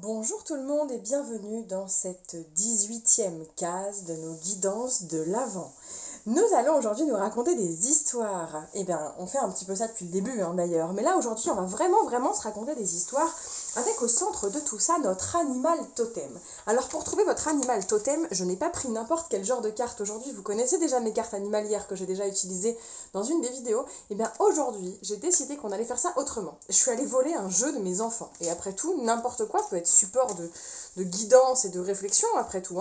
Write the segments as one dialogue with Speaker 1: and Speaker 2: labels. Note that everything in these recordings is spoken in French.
Speaker 1: Bonjour tout le monde et bienvenue dans cette 18e case de nos guidances de l'Avent. Nous allons aujourd'hui nous raconter des histoires. Eh bien, on fait un petit peu ça depuis le début d'ailleurs, mais là aujourd'hui on va vraiment se raconter des histoires avec au centre de tout ça notre animal totem. Alors pour trouver votre animal totem, je n'ai pas pris n'importe quel genre de carte aujourd'hui, vous connaissez déjà mes cartes animalières que j'ai déjà utilisées dans une des vidéos. Eh bien aujourd'hui j'ai décidé qu'on allait faire ça autrement. Je suis allée voler un jeu de mes enfants, et après tout n'importe quoi peut être support de guidance et de réflexion après tout.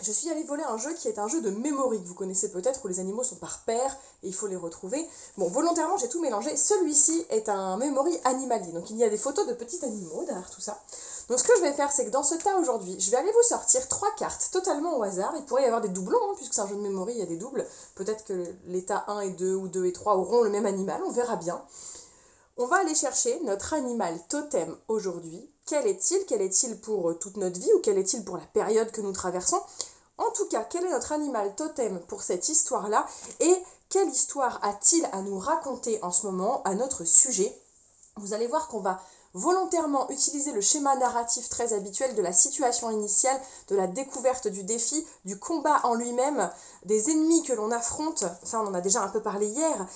Speaker 1: Je suis allée voler un jeu qui est un jeu de memory que vous connaissez peut-être, où les animaux sont par paire et il faut les retrouver. Bon, volontairement, j'ai tout mélangé. Celui-ci est un memory animalier. Donc, il y a des photos de petits animaux derrière tout ça. Donc, ce que je vais faire, c'est que dans ce tas aujourd'hui, je vais aller vous sortir 3 cartes totalement au hasard. Il pourrait y avoir des doublons, puisque c'est un jeu de memory, il y a des doubles. Peut-être que les tas 1 et 2 ou 2 et 3 auront le même animal, on verra bien. On va aller chercher notre animal totem aujourd'hui. Quel est-il? Quel est-il pour toute notre vie ou quel est-il pour la période que nous traversons? En tout cas, quel est notre animal totem pour cette histoire-là et quelle histoire a-t-il à nous raconter en ce moment à notre sujet? Vous allez voir qu'on va volontairement utiliser le schéma narratif très habituel de la situation initiale, de la découverte du défi, du combat en lui-même, des ennemis que l'on affronte, ça on en a déjà un peu parlé hier,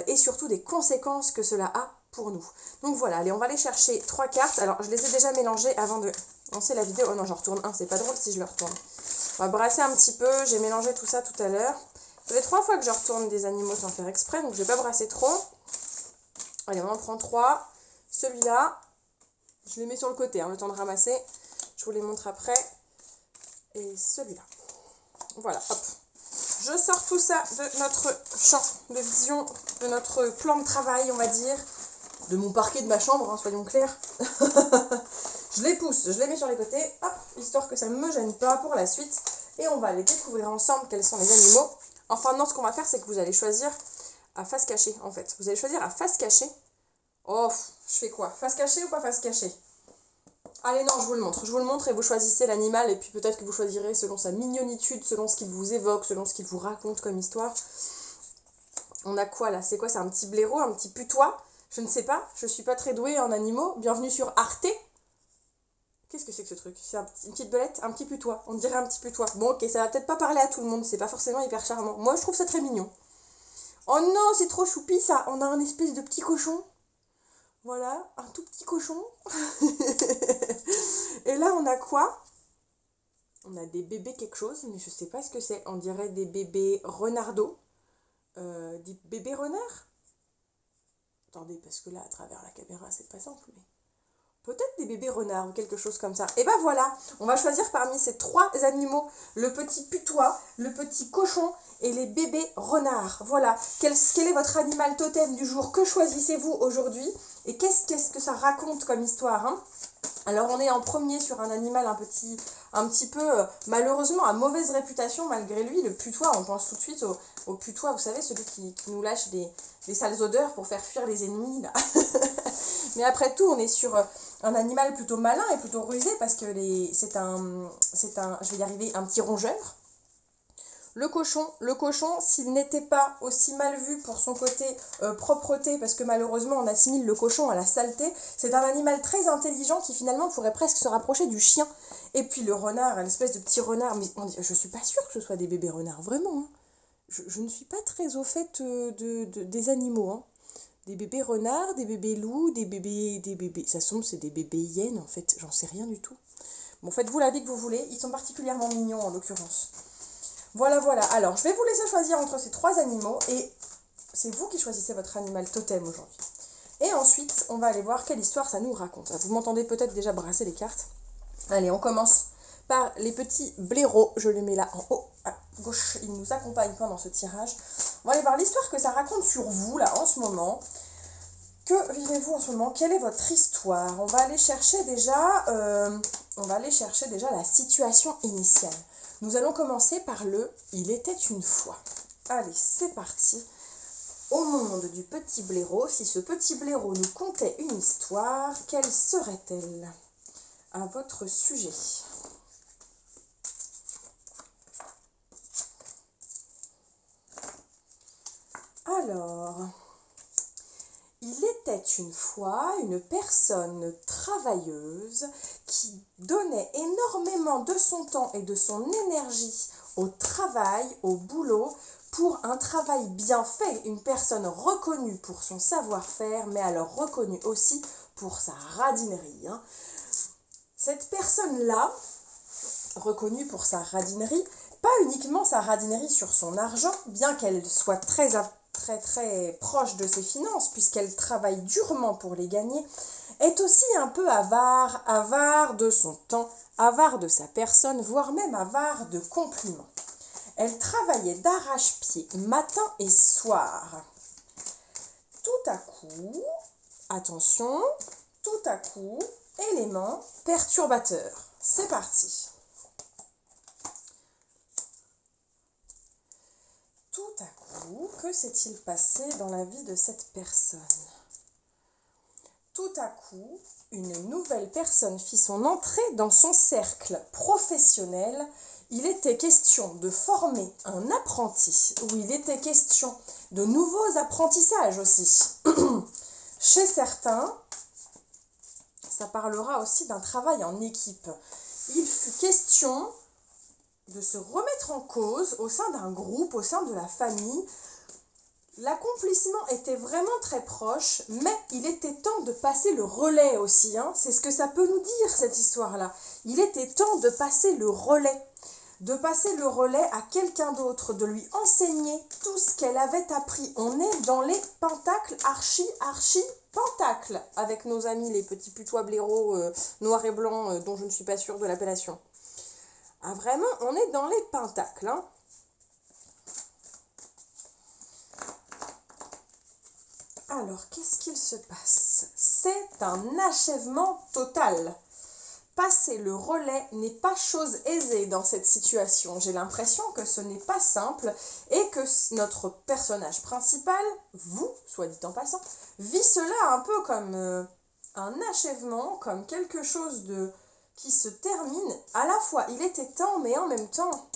Speaker 1: et surtout des conséquences que cela a pour nous. Donc voilà, allez, on va aller chercher 3 cartes. Alors je les ai déjà mélangées avant de lancer la vidéo. Oh non, j'en retourne un, c'est pas drôle si je le retourne. On va brasser un petit peu, j'ai mélangé tout ça tout à l'heure. Ça fait 3 fois que je retourne des animaux sans faire exprès, donc je vais pas brasser trop. Allez, on en prend 3. Celui-là, je les mets sur le côté, le temps de ramasser. Je vous les montre après. Et celui-là. Voilà, hop. Je sors tout ça de notre champ de vision, de notre plan de travail, on va dire. De mon parquet de ma chambre, soyons clairs. Je les pousse, je les mets sur les côtés, hop, histoire que ça ne me gêne pas pour la suite. Et on va aller découvrir ensemble quels sont les animaux. Enfin non, ce qu'on va faire, c'est que vous allez choisir à face cachée, en fait. Vous allez choisir à face cachée. Oh, je fais quoi? Face cachée ou pas face cachée? Allez, non, je vous le montre. Je vous le montre et vous choisissez l'animal. Et puis peut-être que vous choisirez selon sa mignonitude, selon ce qu'il vous évoque, selon ce qu'il vous raconte comme histoire. On a quoi là? C'est quoi? C'est un petit blaireau, un petit putois? Je ne sais pas. Je suis pas très douée en animaux. Bienvenue sur Arte. Qu'est-ce que c'est que ce truc? C'est une petite belette, un petit putois. On dirait un petit putois. Bon, ok, ça va peut-être pas parler à tout le monde. C'est pas forcément hyper charmant. Moi, je trouve ça très mignon. Oh non, c'est trop choupi ça. On a un espèce de petit cochon. Voilà, un tout petit cochon. Et là, on a quoi? On a des bébés quelque chose, mais je sais pas ce que c'est. On dirait des bébés renardeaux. Des bébés renards? Attendez, parce que là, à travers la caméra, c'est pas simple, mais... Peut-être des bébés renards ou quelque chose comme ça. Et ben voilà, on va choisir parmi ces 3 animaux, le petit putois, le petit cochon et les bébés renards. Voilà, quel est votre animal totem du jour? Que choisissez-vous aujourd'hui? Et qu'est-ce que ça raconte comme histoire? Alors on est en premier sur un animal un petit peu malheureusement à mauvaise réputation malgré lui, le putois. On pense tout de suite au putois, vous savez, celui qui nous lâche des sales odeurs pour faire fuir les ennemis là. Mais après tout, on est sur un animal plutôt malin et plutôt rusé parce que c'est un, je vais y arriver, un petit rongeur. Le cochon, s'il n'était pas aussi mal vu pour son côté propreté, parce que malheureusement on assimile le cochon à la saleté, c'est un animal très intelligent qui finalement pourrait presque se rapprocher du chien. Et puis le renard, l'espèce de petit renard, mais je suis pas sûre que ce soit des bébés renards, vraiment. Je ne suis pas très au fait des animaux. Des bébés renards, des bébés loups, des bébés... Ça semble c'est des bébés hyènes en fait, j'en sais rien du tout. Bon, faites-vous la vie que vous voulez, ils sont particulièrement mignons en l'occurrence. Voilà, alors je vais vous laisser choisir entre ces 3 animaux et c'est vous qui choisissez votre animal totem aujourd'hui. Et ensuite, on va aller voir quelle histoire ça nous raconte. Vous m'entendez peut-être déjà brasser les cartes. Allez, on commence par les petits blaireaux. Je les mets là en haut à gauche. Ils nous accompagnent pendant ce tirage. On va aller voir l'histoire que ça raconte sur vous, là, en ce moment. Que vivez-vous en ce moment? Quelle est votre histoire? On va aller chercher déjà la situation initiale. Nous allons commencer par le « Il était une fois ». Allez, c'est parti. Au monde du petit blaireau, si ce petit blaireau nous contait une histoire, quelle serait-elle? À votre sujet. Alors, Il était une fois une personne travailleuse qui donnait énormément de son temps et de son énergie au travail, au boulot, pour un travail bien fait, une personne reconnue pour son savoir-faire, mais alors reconnue aussi pour sa radinerie. Cette personne-là, reconnue pour sa radinerie, pas uniquement sa radinerie sur son argent, bien qu'elle soit très proche de ses finances, puisqu'elle travaille durement pour les gagner, est aussi un peu avare de son temps, avare de sa personne, voire même avare de compliments. Elle travaillait d'arrache-pied matin et soir. Tout à coup, attention, tout à coup, élément perturbateur. C'est parti. Tout à coup, que s'est-il passé dans la vie de cette personne? Tout à coup, une nouvelle personne fit son entrée dans son cercle professionnel. Il était question de former un apprenti, ou il était question de nouveaux apprentissages aussi. Chez certains, ça parlera aussi d'un travail en équipe. Il fut question de se remettre en cause au sein d'un groupe, au sein de la famille. L'accomplissement était vraiment très proche, mais il était temps de passer le relais aussi. C'est ce que ça peut nous dire, cette histoire-là. Il était temps de passer le relais. De passer le relais à quelqu'un d'autre, de lui enseigner tout ce qu'elle avait appris. On est dans les pentacles, archi pentacles, avec nos amis les petits putois blaireaux noirs et blancs, dont je ne suis pas sûre de l'appellation. Vraiment, on est dans les pentacles. Alors, qu'est-ce qu'il se passe? C'est un achèvement total. Passer le relais n'est pas chose aisée dans cette situation. J'ai l'impression que ce n'est pas simple et que notre personnage principal, vous, soit dit en passant, vit cela un peu comme un achèvement, comme quelque chose qui se termine. À la fois, il était temps, mais en même temps,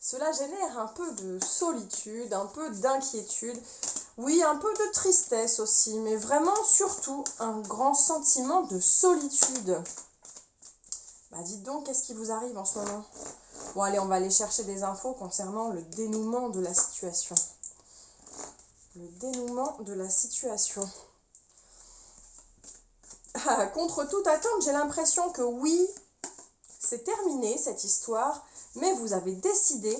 Speaker 1: cela génère un peu de solitude, un peu d'inquiétude. Oui, un peu de tristesse aussi, mais vraiment surtout un grand sentiment de solitude. Dites donc, qu'est-ce qui vous arrive en ce moment? Bon, allez, on va aller chercher des infos concernant le dénouement de la situation. Le dénouement de la situation. Contre toute attente, j'ai l'impression que oui, c'est terminé cette histoire, mais vous avez décidé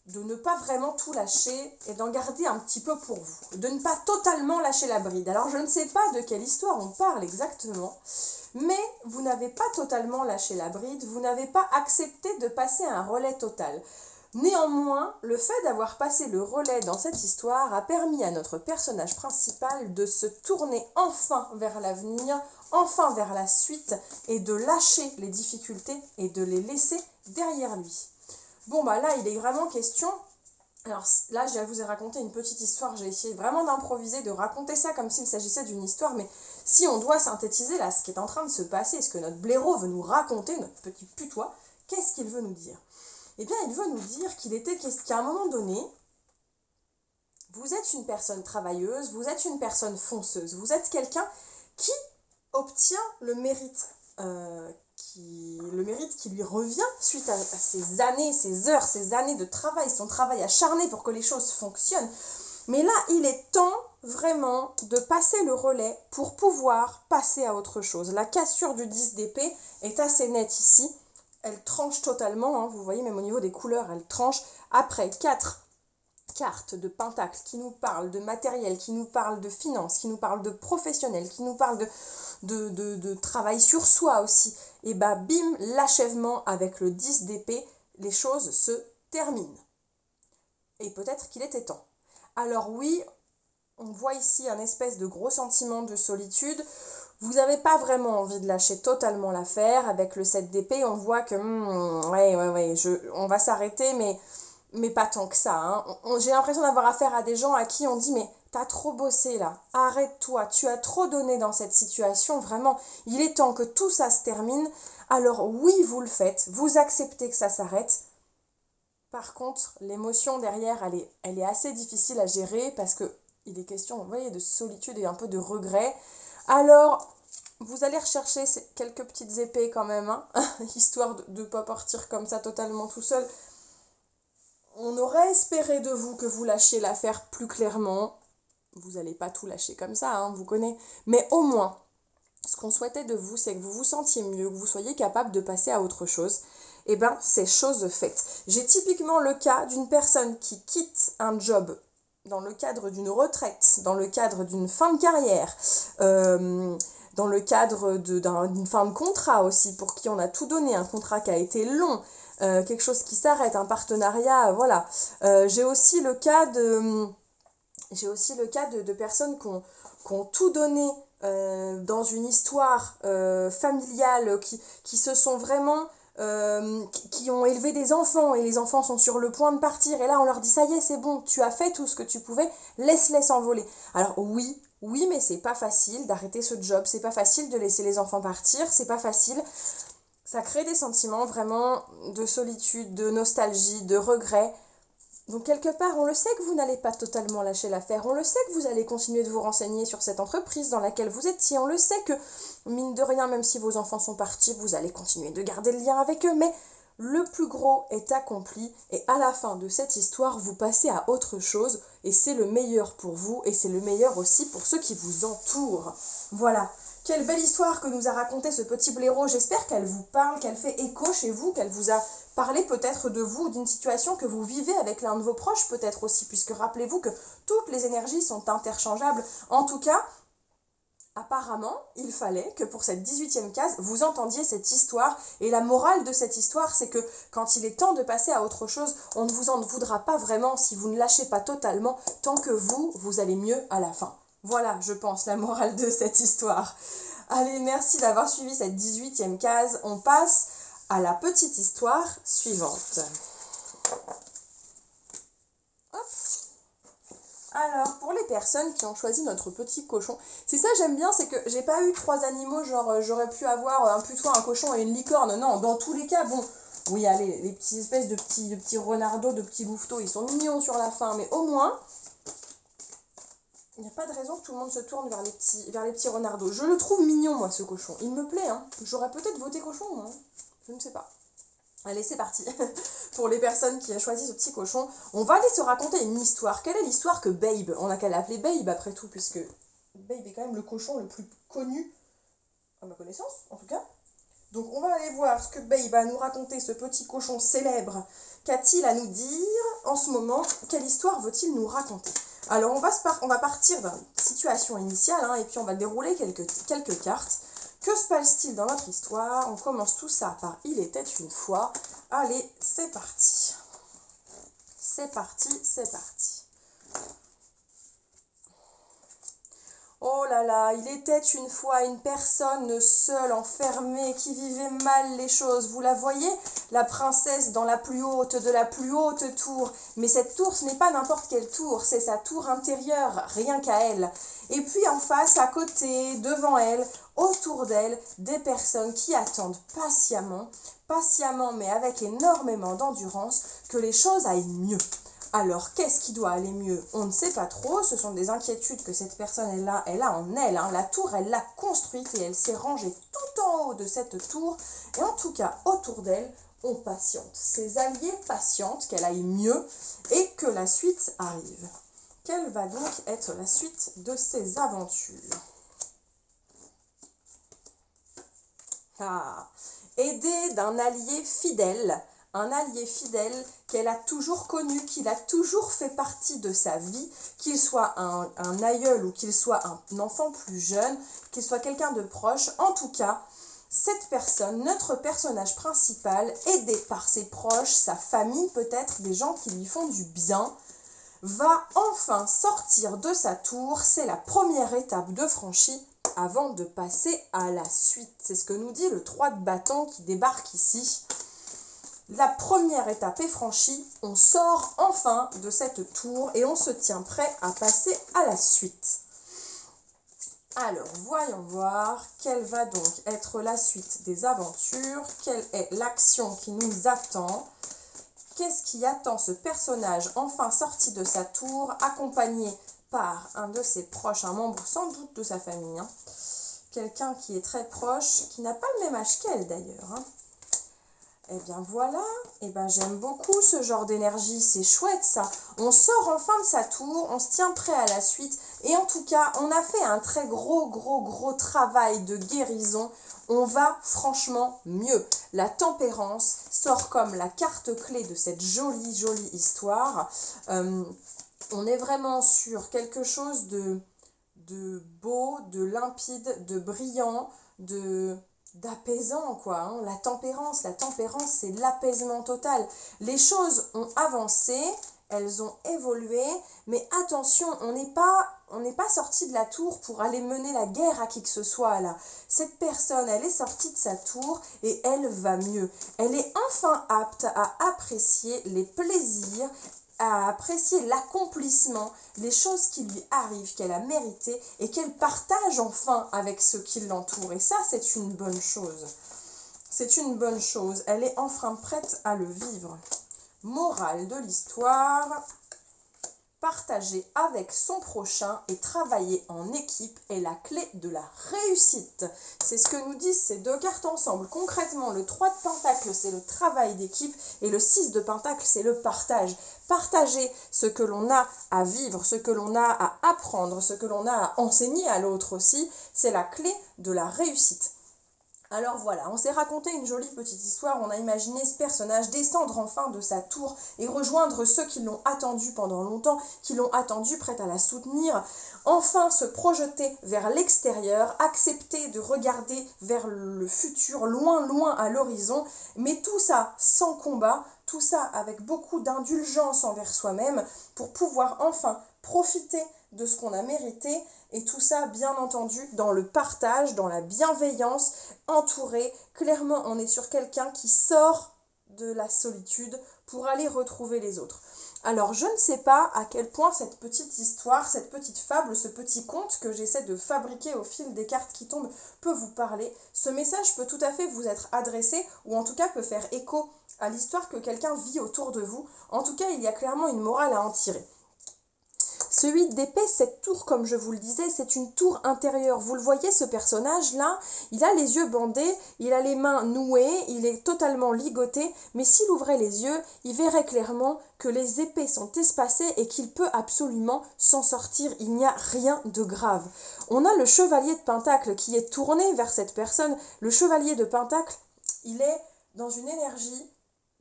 Speaker 1: de ne pas vraiment tout lâcher et d'en garder un petit peu pour vous, de ne pas totalement lâcher la bride. Alors je ne sais pas de quelle histoire on parle exactement, mais vous n'avez pas totalement lâché la bride, vous n'avez pas accepté de passer un relais total. Néanmoins, le fait d'avoir passé le relais dans cette histoire a permis à notre personnage principal de se tourner enfin vers l'avenir, enfin vers la suite, et de lâcher les difficultés et de les laisser derrière lui. Bon, là, il est vraiment question... Alors là, je vous ai raconté une petite histoire, j'ai essayé vraiment d'improviser, de raconter ça comme s'il s'agissait d'une histoire, mais si on doit synthétiser là ce qui est en train de se passer, ce que notre blaireau veut nous raconter, notre petit putois, qu'est-ce qu'il veut nous dire? Eh bien, il veut nous dire qu'à un moment donné, vous êtes une personne travailleuse, vous êtes une personne fonceuse, vous êtes quelqu'un qui obtient le mérite qui lui revient suite à ses années, ses heures, ses années de travail, son travail acharné pour que les choses fonctionnent. Mais là, il est temps vraiment de passer le relais pour pouvoir passer à autre chose. La cassure du 10 d'épée est assez nette ici. Elle tranche totalement, vous voyez, même au niveau des couleurs, elle tranche. Après 4 cartes de pentacle qui nous parlent de matériel, qui nous parlent de finances, qui nous parlent de professionnel, qui nous parlent de travail sur soi aussi, et bim, l'achèvement avec le 10 d'épée, les choses se terminent. Et peut-être qu'il était temps. Alors oui, on voit ici un espèce de gros sentiment de solitude. Vous n'avez pas vraiment envie de lâcher totalement l'affaire. Avec le 7 d'épée, on voit que on va s'arrêter, mais pas tant que ça. J'ai l'impression d'avoir affaire à des gens à qui on dit « mais t'as trop bossé là, arrête-toi, tu as trop donné dans cette situation, vraiment, il est temps que tout ça se termine. » Alors oui, vous le faites, vous acceptez que ça s'arrête. Par contre, l'émotion derrière, elle est assez difficile à gérer parce que il est question, vous voyez, de solitude et un peu de regret. Alors, vous allez rechercher quelques petites épées quand même, hein, histoire de ne pas partir comme ça totalement tout seul. On aurait espéré de vous que vous lâchiez l'affaire plus clairement. Vous n'allez pas tout lâcher comme ça, hein, vous connaissez. Mais au moins, ce qu'on souhaitait de vous, c'est que vous vous sentiez mieux, que vous soyez capable de passer à autre chose. Eh bien, c'est chose faite. J'ai typiquement le cas d'une personne qui quitte un job dans le cadre d'une retraite, dans le cadre d'une fin de carrière, dans le cadre d'une fin de contrat aussi, pour qui on a tout donné, un contrat qui a été long, quelque chose qui s'arrête, un partenariat, voilà. J'ai aussi le cas de personnes qui ont tout donné dans une histoire familiale, qui se sont vraiment... qui ont élevé des enfants et les enfants sont sur le point de partir et là on leur dit ça y est c'est bon, tu as fait tout ce que tu pouvais, laisse-les s'envoler. Alors oui mais c'est pas facile d'arrêter ce job, c'est pas facile de laisser les enfants partir, c'est pas facile, ça crée des sentiments vraiment de solitude, de nostalgie, de regret. Donc quelque part, on le sait que vous n'allez pas totalement lâcher l'affaire, on le sait que vous allez continuer de vous renseigner sur cette entreprise dans laquelle vous étiez, on le sait que, mine de rien, même si vos enfants sont partis, vous allez continuer de garder le lien avec eux, mais le plus gros est accompli et à la fin de cette histoire, vous passez à autre chose et c'est le meilleur pour vous et c'est le meilleur aussi pour ceux qui vous entourent. Voilà. Quelle belle histoire que nous a raconté ce petit blaireau. J'espère qu'elle vous parle, qu'elle fait écho chez vous, qu'elle vous a parlé peut-être de vous, d'une situation que vous vivez avec l'un de vos proches peut-être aussi, puisque rappelez-vous que toutes les énergies sont interchangeables. En tout cas, apparemment, il fallait que pour cette 18e case, vous entendiez cette histoire. Et la morale de cette histoire, c'est que quand il est temps de passer à autre chose, on ne vous en voudra pas vraiment si vous ne lâchez pas totalement, tant que vous allez mieux à la fin. Voilà, je pense, la morale de cette histoire. Allez, merci d'avoir suivi cette 18e case. On passe à la petite histoire suivante. Hop. Alors, pour les personnes qui ont choisi notre petit cochon, c'est ça j'aime bien, c'est que j'ai pas eu 3 animaux, genre j'aurais pu avoir un putois, un cochon et une licorne. Non, dans tous les cas, bon, oui, allez, les petites espèces de petits renardeaux, de petits louveteaux, ils sont mignons sur la fin, mais au moins... il n'y a pas de raison que tout le monde se tourne vers les petits renardeaux. Je le trouve mignon, moi, ce cochon. Il me plaît, hein. J'aurais peut-être voté cochon, moi. Je ne sais pas. Allez, c'est parti. Pour les personnes qui ont choisi ce petit cochon, on va aller se raconter une histoire. Quelle est l'histoire que Babe, on a qu'à l'appeler Babe après tout, puisque Babe est quand même le cochon le plus connu, à ma connaissance, en tout cas. Donc on va aller voir ce que Babe va nous raconter, ce petit cochon célèbre. Qu'a-t-il à nous dire en ce moment? Quelle histoire veut-il nous raconter? Alors on va partir d'une situation initiale, hein, et puis on va dérouler quelques cartes. Que se passe-t-il dans notre histoire? On commence tout ça par Il était une fois. Allez, c'est parti. C'est parti, c'est parti. Oh là là, il était une fois une personne seule, enfermée, qui vivait mal les choses. Vous la voyez, la princesse dans la plus haute de la plus haute tour. Mais cette tour, ce n'est pas n'importe quelle tour, c'est sa tour intérieure, rien qu'à elle. Et puis en face, à côté, devant elle, autour d'elle, des personnes qui attendent patiemment mais avec énormément d'endurance, que les choses aillent mieux. Alors, qu'est-ce qui doit aller mieux? On ne sait pas trop, ce sont des inquiétudes que cette personne elle a en elle. Hein. La tour, elle l'a construite et elle s'est rangée tout en haut de cette tour. Et en tout cas, autour d'elle, on patiente. Ses alliés patientent qu'elle aille mieux et que la suite arrive. Quelle va donc être la suite de ces aventures? Ah, aidée d'un allié fidèle. Un allié fidèle qu'elle a toujours connu, qu'il a toujours fait partie de sa vie, qu'il soit un aïeul ou qu'il soit un enfant plus jeune, qu'il soit quelqu'un de proche. En tout cas, cette personne, notre personnage principal, aidé par ses proches, sa famille peut-être, des gens qui lui font du bien, va enfin sortir de sa tour. C'est la première étape de franchie avant de passer à la suite. C'est ce que nous dit le 3 de bâton qui débarque ici. La première étape est franchie, on sort enfin de cette tour et on se tient prêt à passer à la suite. Alors, voyons voir quelle va donc être la suite des aventures, quelle est l'action qui nous attend, qu'est-ce qui attend ce personnage enfin sorti de sa tour, accompagné par un de ses proches, un membre sans doute de sa famille, hein. Quelqu'un qui est très proche, qui n'a pas le même âge qu'elle d'ailleurs, hein. Eh bien voilà, eh ben j'aime beaucoup ce genre d'énergie, c'est chouette ça. On sort enfin de sa tour, on se tient prêt à la suite et en tout cas, on a fait un très gros travail de guérison. On va franchement mieux. La tempérance sort comme la carte clé de cette jolie histoire. On est vraiment sur quelque chose de beau, de limpide, de brillant, d'apaisant quoi, hein. La tempérance, c'est l'apaisement total. Les choses ont avancé, elles ont évolué, mais attention, on n'est pas sorti de la tour pour aller mener la guerre à qui que ce soit là. Cette personne, elle est sortie de sa tour et elle va mieux. Elle est enfin apte à apprécier les plaisirs, à apprécier l'accomplissement, les choses qui lui arrivent, qu'elle a méritées et qu'elle partage enfin avec ceux qui l'entourent. Et ça, c'est une bonne chose. C'est une bonne chose. Elle est enfin prête à le vivre. Morale de l'histoire. Partager avec son prochain et travailler en équipe est la clé de la réussite. C'est ce que nous disent ces deux cartes ensemble. Concrètement, le 3 de Pentacle, c'est le travail d'équipe et le 6 de Pentacle, c'est le partage. Partager ce que l'on a à vivre, ce que l'on a à apprendre, ce que l'on a à enseigner à l'autre aussi, c'est la clé de la réussite. Alors voilà, on s'est raconté une jolie petite histoire, on a imaginé ce personnage descendre enfin de sa tour et rejoindre ceux qui l'ont attendu pendant longtemps, qui l'ont attendu prête à la soutenir, enfin se projeter vers l'extérieur, accepter de regarder vers le futur, loin à l'horizon, mais tout ça sans combat, tout ça avec beaucoup d'indulgence envers soi-même pour pouvoir enfin profiter de ce qu'on a mérité et tout ça bien entendu dans le partage, dans la bienveillance, entouré. Clairement on est sur quelqu'un qui sort de la solitude pour aller retrouver les autres. Alors je ne sais pas à quel point cette petite histoire, cette petite fable, ce petit conte que j'essaie de fabriquer au fil des cartes qui tombent peut vous parler. Ce message peut tout à fait vous être adressé ou en tout cas peut faire écho à l'histoire que quelqu'un vit autour de vous. En tout cas il y a clairement une morale à en tirer. Ce 8 d'épée, cette tour, comme je vous le disais, c'est une tour intérieure. Vous le voyez, ce personnage-là, il a les yeux bandés, il a les mains nouées, il est totalement ligoté, mais s'il ouvrait les yeux, il verrait clairement que les épées sont espacées et qu'il peut absolument s'en sortir. Il n'y a rien de grave. On a le chevalier de Pentacle qui est tourné vers cette personne. Le chevalier de Pentacle, il est dans une énergie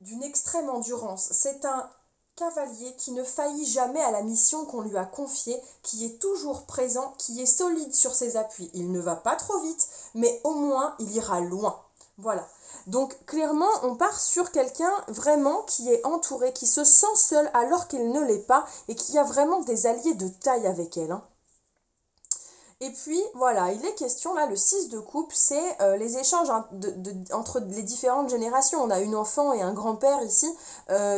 Speaker 1: d'une extrême endurance. C'est un cavalier qui ne faillit jamais à la mission qu'on lui a confiée, qui est toujours présent, qui est solide sur ses appuis. Il ne va pas trop vite, mais au moins il ira loin. Voilà. Donc clairement, on part sur quelqu'un vraiment qui est entouré, qui se sent seul alors qu'il ne l'est pas et qui a vraiment des alliés de taille avec elle, hein. Et puis voilà, il est question là, le 6 de coupe, c'est les échanges entre les différentes générations. On a une enfant et un grand-père ici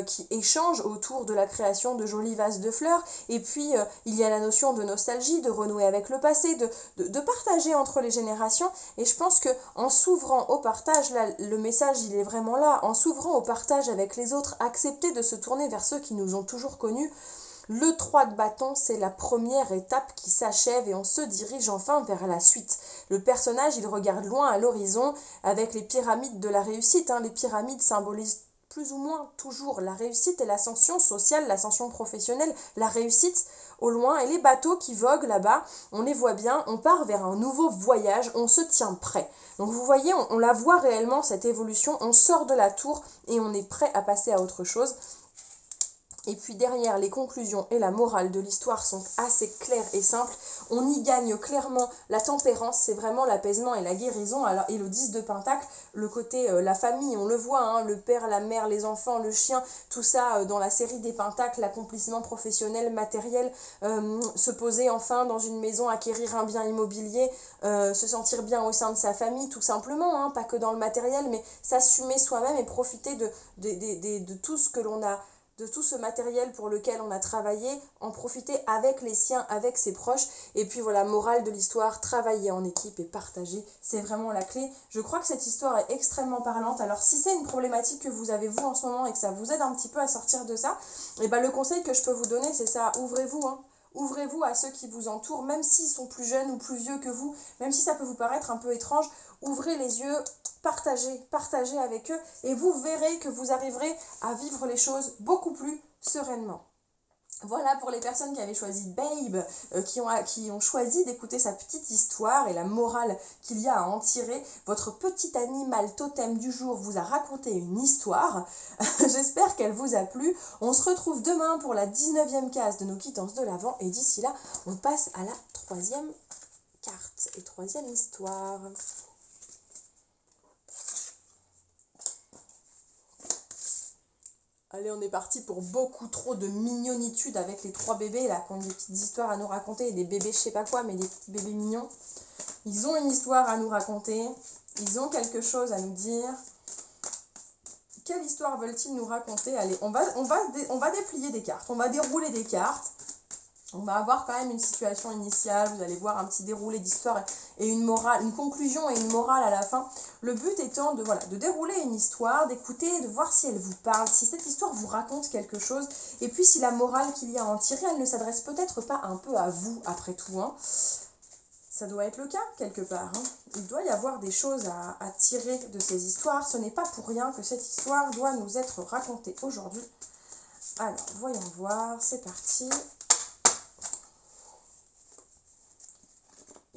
Speaker 1: qui échangent autour de la création de jolis vases de fleurs. Et puis il y a la notion de nostalgie, de renouer avec le passé, de partager entre les générations. Et je pense qu'en s'ouvrant au partage, là, le message il est vraiment là, en s'ouvrant au partage avec les autres, accepter de se tourner vers ceux qui nous ont toujours connus. Le 3 de bâton, c'est la première étape qui s'achève et on se dirige enfin vers la suite. Le personnage, il regarde loin à l'horizon avec les pyramides de la réussite, hein. Les pyramides symbolisent plus ou moins toujours la réussite et l'ascension sociale, l'ascension professionnelle, la réussite au loin. Et les bateaux qui voguent là-bas, on les voit bien, on part vers un nouveau voyage, on se tient prêt. Donc vous voyez, on la voit réellement cette évolution, on sort de la tour et on est prêt à passer à autre chose. Et puis derrière, les conclusions et la morale de l'histoire sont assez claires et simples. On y gagne clairement la tempérance, c'est vraiment l'apaisement et la guérison. Alors, et le 10 de Pentacle, le côté la famille, on le voit, hein, le père, la mère, les enfants, le chien, tout ça dans la série des Pentacles, l'accomplissement professionnel, matériel, se poser enfin dans une maison, acquérir un bien immobilier, se sentir bien au sein de sa famille, tout simplement, hein, pas que dans le matériel, mais s'assumer soi-même et profiter de tout ce que l'on a, de tout ce matériel pour lequel on a travaillé, en profiter avec les siens, avec ses proches. Et puis voilà, morale de l'histoire, travailler en équipe et partager, c'est vraiment la clé. Je crois que cette histoire est extrêmement parlante. Alors si c'est une problématique que vous avez vous en ce moment et que ça vous aide un petit peu à sortir de ça, et ben le conseil que je peux vous donner, c'est ça, ouvrez-vous, hein. Ouvrez-vous à ceux qui vous entourent, même s'ils sont plus jeunes ou plus vieux que vous, même si ça peut vous paraître un peu étrange, ouvrez les yeux, partagez avec eux et vous verrez que vous arriverez à vivre les choses beaucoup plus sereinement. Voilà pour les personnes qui avaient choisi Babe, qui ont choisi d'écouter sa petite histoire et la morale qu'il y a à en tirer. Votre petit animal totem du jour vous a raconté une histoire. J'espère qu'elle vous a plu. On se retrouve demain pour la 19e case de nos quittances de l'Avent. Et d'ici là, on passe à la 3e carte et 3e histoire. Allez, on est parti pour beaucoup trop de mignonitude avec les 3 bébés là, qui ont des petites histoires à nous raconter, et des bébés je sais pas quoi, mais des petits bébés mignons. Ils ont une histoire à nous raconter, ils ont quelque chose à nous dire. Quelle histoire veulent-ils nous raconter? Allez, on va déplier des cartes, on va dérouler des cartes. On va avoir quand même une situation initiale, vous allez voir un petit déroulé d'histoire et une morale, une conclusion et une morale à la fin. Le but étant de dérouler une histoire, d'écouter, de voir si elle vous parle, si cette histoire vous raconte quelque chose, et puis si la morale qu'il y a à en tirer, elle ne s'adresse peut-être pas un peu à vous après tout. Hein. Ça doit être le cas quelque part. Hein. Il doit y avoir des choses à tirer de ces histoires. Ce n'est pas pour rien que cette histoire doit nous être racontée aujourd'hui. Alors, voyons voir, c'est parti.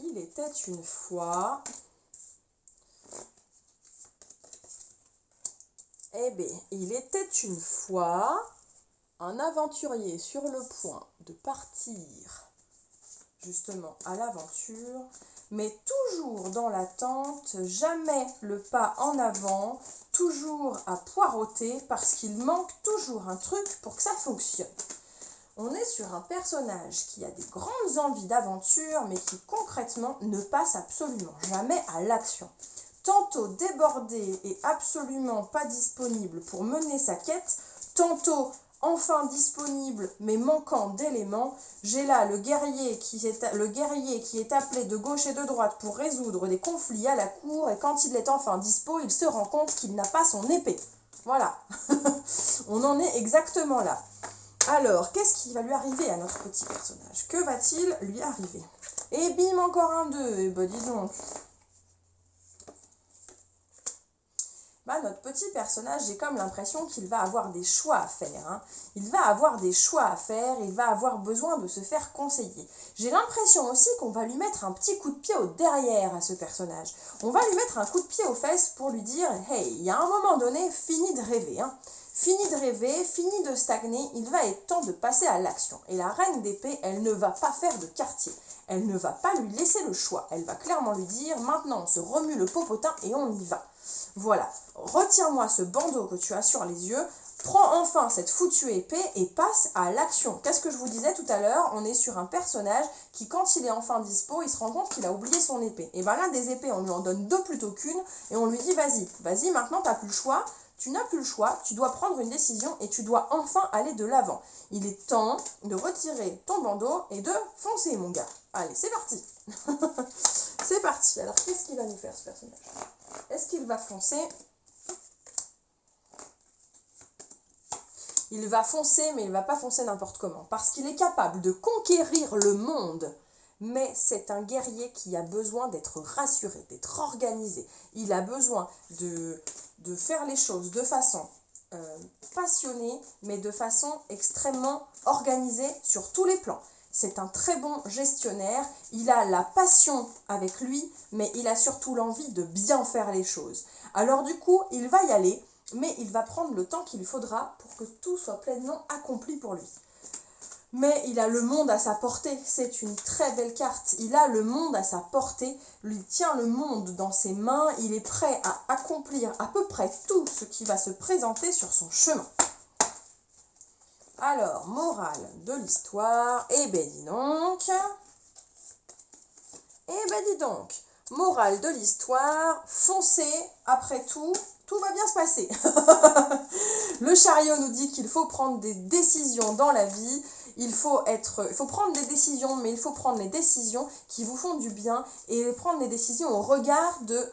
Speaker 1: Il était une fois... Eh bien, il était une fois un aventurier sur le point de partir justement à l'aventure, mais toujours dans l'attente, jamais le pas en avant, toujours à poireauter parce qu'il manque toujours un truc pour que ça fonctionne. On est sur un personnage qui a des grandes envies d'aventure, mais qui concrètement ne passe absolument jamais à l'action. Tantôt débordé et absolument pas disponible pour mener sa quête, tantôt enfin disponible mais manquant d'éléments. J'ai là le guerrier qui est appelé de gauche et de droite pour résoudre des conflits à la cour, et quand il est enfin dispo, il se rend compte qu'il n'a pas son épée. Voilà, on en est exactement là. Alors, qu'est-ce qui va lui arriver à notre petit personnage? Que va-t-il lui arriver? Et bim, encore un 2. Et ben dis donc. Bah, notre petit personnage, j'ai comme l'impression qu'il va avoir des choix à faire. Hein. Il va avoir des choix à faire, il va avoir besoin de se faire conseiller. J'ai l'impression aussi qu'on va lui mettre un petit coup de pied au derrière à ce personnage. On va lui mettre un coup de pied aux fesses pour lui dire « Hey, il y a un moment donné, fini de rêver. Hein. Fini de rêver, fini de stagner, il va être temps de passer à l'action. » Et la reine d'épée, elle ne va pas faire de quartier. Elle ne va pas lui laisser le choix. Elle va clairement lui dire « Maintenant, on se remue le popotin et on y va. » Voilà, retire-moi ce bandeau que tu as sur les yeux, prends enfin cette foutue épée et passe à l'action. Qu'est-ce que je vous disais tout à l'heure? On est sur un personnage qui, quand il est enfin dispo, il se rend compte qu'il a oublié son épée. Et bien là, des épées, on lui en donne 2 plutôt qu'une, et on lui dit vas-y, maintenant tu n'as plus le choix. Tu n'as plus le choix, tu dois prendre une décision et tu dois enfin aller de l'avant. Il est temps de retirer ton bandeau et de foncer, mon gars. Allez, c'est parti. C'est parti. Alors, qu'est-ce qu'il va nous faire, ce personnage? Est-ce qu'il va foncer? Il va foncer, mais il ne va pas foncer n'importe comment. Parce qu'il est capable de conquérir le monde. Mais c'est un guerrier qui a besoin d'être rassuré, d'être organisé. Il a besoin de faire les choses de façon passionnée, mais de façon extrêmement organisée sur tous les plans. C'est un très bon gestionnaire, il a la passion avec lui, mais il a surtout l'envie de bien faire les choses. Alors du coup, il va y aller, mais il va prendre le temps qu'il faudra pour que tout soit pleinement accompli pour lui. Mais il a le monde à sa portée, c'est une très belle carte. Il a le monde à sa portée, il tient le monde dans ses mains, il est prêt à accomplir à peu près tout ce qui va se présenter sur son chemin. Alors, morale de l'histoire, morale de l'histoire, foncez, après tout, tout va bien se passer. Le chariot nous dit qu'il faut prendre des décisions dans la vie, il faut prendre des décisions, mais il faut prendre les décisions qui vous font du bien et prendre les décisions au regard de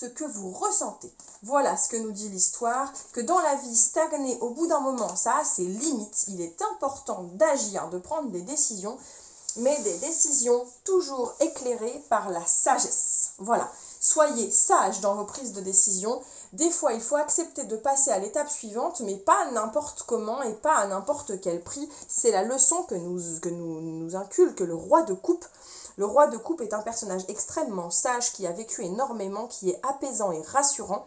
Speaker 1: ce que vous ressentez. Voilà ce que nous dit l'histoire, que dans la vie, stagner au bout d'un moment, ça a ses limites. Il est important d'agir, de prendre des décisions, mais des décisions toujours éclairées par la sagesse. Voilà, soyez sages dans vos prises de décision. Des fois, il faut accepter de passer à l'étape suivante, mais pas n'importe comment et pas à n'importe quel prix. C'est la leçon que nous inculque le roi de coupe. Le roi de coupe est un personnage extrêmement sage qui a vécu énormément, qui est apaisant et rassurant.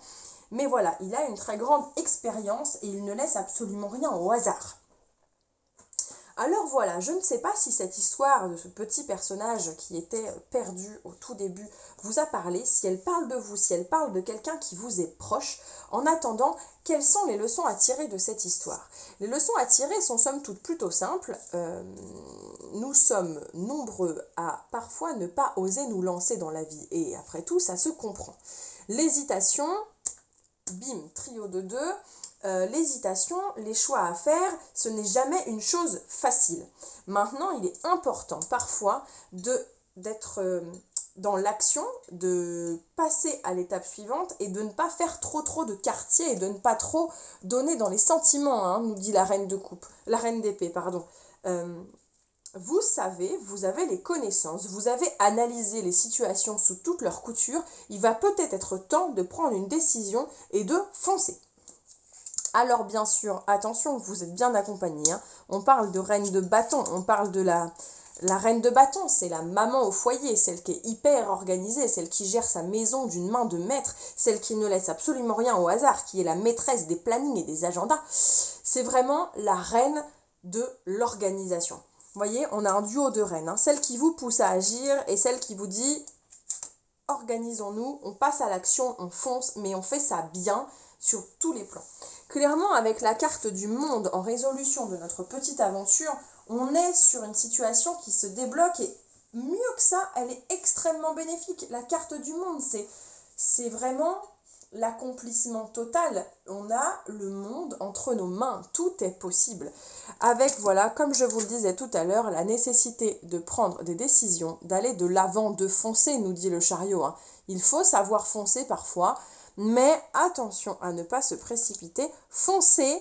Speaker 1: Mais voilà, il a une très grande expérience et il ne laisse absolument rien au hasard. Alors voilà, je ne sais pas si cette histoire de ce petit personnage qui était perdu au tout début vous a parlé, si elle parle de vous, si elle parle de quelqu'un qui vous est proche. En attendant, quelles sont les leçons à tirer de cette histoire? Les leçons à tirer sont somme toute plutôt simples. Nous sommes nombreux à parfois ne pas oser nous lancer dans la vie. Et après tout, ça se comprend. L'hésitation, bim, trio de deux. L'hésitation, les choix à faire, ce n'est jamais une chose facile. Maintenant, il est important parfois d'être dans l'action, de passer à l'étape suivante et de ne pas faire trop de quartier et de ne pas trop donner dans les sentiments, hein, nous dit la reine de coupe, la reine d'épée, pardon. Vous savez, vous avez les connaissances, vous avez analysé les situations sous toutes leurs coutures, il va peut-être être temps de prendre une décision et de foncer. Alors bien sûr, attention, vous êtes bien accompagnés. Hein. On parle de reine de bâton, on parle de la reine de bâton, c'est la maman au foyer, celle qui est hyper organisée, celle qui gère sa maison d'une main de maître, celle qui ne laisse absolument rien au hasard, qui est la maîtresse des plannings et des agendas. C'est vraiment la reine de l'organisation. Vous voyez, on a un duo de reines, hein. Celle qui vous pousse à agir et celle qui vous dit « organisons-nous, on passe à l'action, on fonce, mais on fait ça bien sur tous les plans ». Clairement, avec la carte du monde en résolution de notre petite aventure, on est sur une situation qui se débloque et mieux que ça, elle est extrêmement bénéfique. La carte du monde, c'est vraiment l'accomplissement total. On a le monde entre nos mains, tout est possible. Avec, voilà, comme je vous le disais tout à l'heure, la nécessité de prendre des décisions, d'aller de l'avant, de foncer, nous dit le chariot. Hein. Il faut savoir foncer parfois. Mais attention à ne pas se précipiter, foncez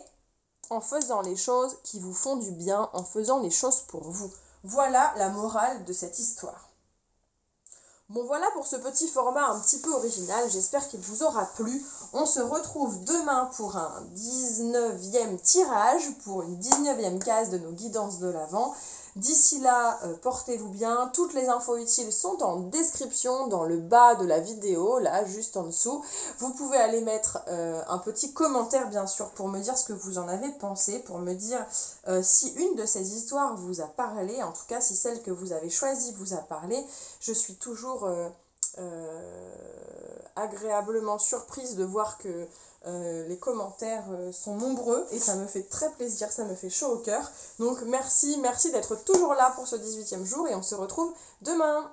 Speaker 1: en faisant les choses qui vous font du bien, en faisant les choses pour vous. Voilà la morale de cette histoire. Bon voilà pour ce petit format un petit peu original, j'espère qu'il vous aura plu. On se retrouve demain pour un 19e tirage, pour une 19e case de nos guidances de l'Avent. D'ici là, portez-vous bien, toutes les infos utiles sont en description dans le bas de la vidéo, là juste en dessous. Vous pouvez aller mettre un petit commentaire bien sûr pour me dire ce que vous en avez pensé, pour me dire si une de ces histoires vous a parlé, en tout cas si celle que vous avez choisie vous a parlé. Je suis toujours agréablement surprise de voir que les commentaires sont nombreux et ça me fait très plaisir, ça me fait chaud au cœur. Donc merci d'être toujours là pour ce 18e jour et on se retrouve demain.